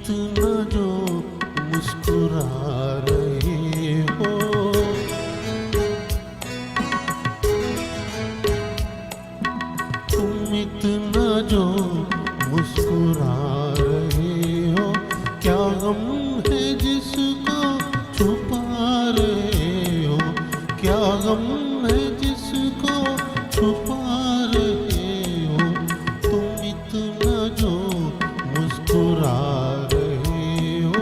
इतना जो मुस्कुरा रहे हो, तुम इतना जो मुस्कुरा रहे हो, क्या गम है जिसको छुपा रहे हो, क्या गम है जिसको छुपा रहे हो, तुम इतना जो मुस्कुरा रहे हो।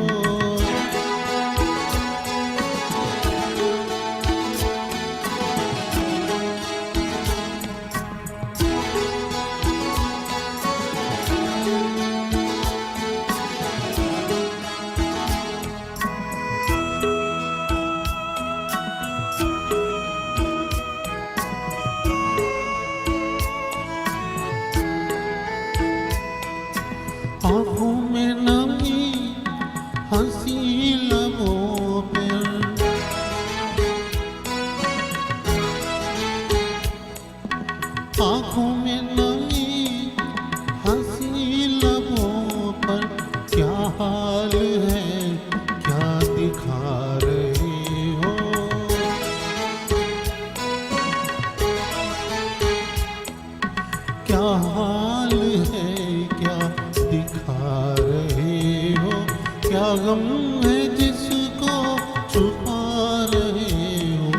आँखों में नमी हंसी लबों पर, आँखों में नमी हंसी लबों पर, क्या हाल है क्या दिखा रहे हो, क्या हाल है क्या दिखा रहे हो, क्या गम है जिसको छुपा रहे हो,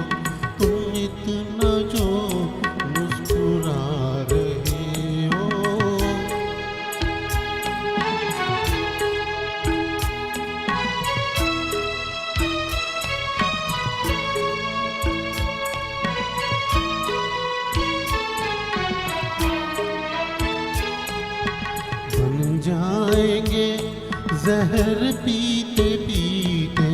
तुम इतना जो मुस्कुरा रहे हो। बन जाएंगे जहर पीते पीते,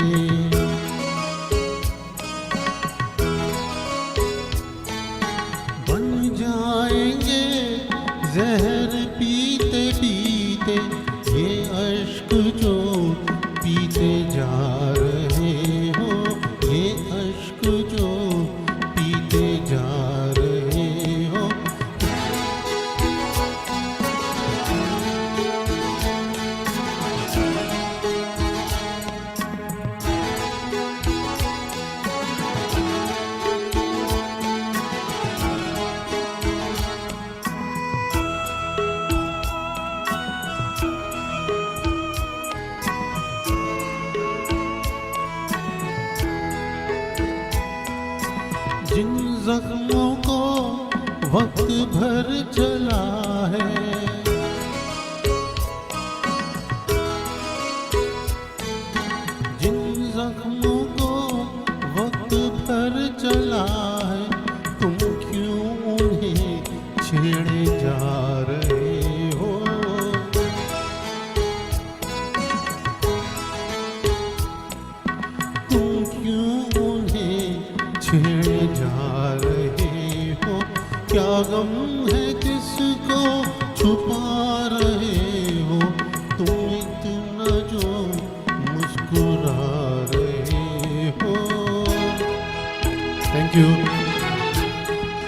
बन जाएंगे जहर पीते पीते, ये अश्क जो पीते जा रहे हो, ये अश्क जो पीते जा रहे हो। जिन जख्मों को वक्त भर चला है, जिन जख्मों को वक्त भर चला है, तुम क्यों उन्हें छेड़े जा रहे हो, तुम क्यों उन्हें छेड़े जा रहे हो, क्या गम है जिसको छुपा रहे हो, तुम इतना जो मुस्कुरा रहे हो। Thank you.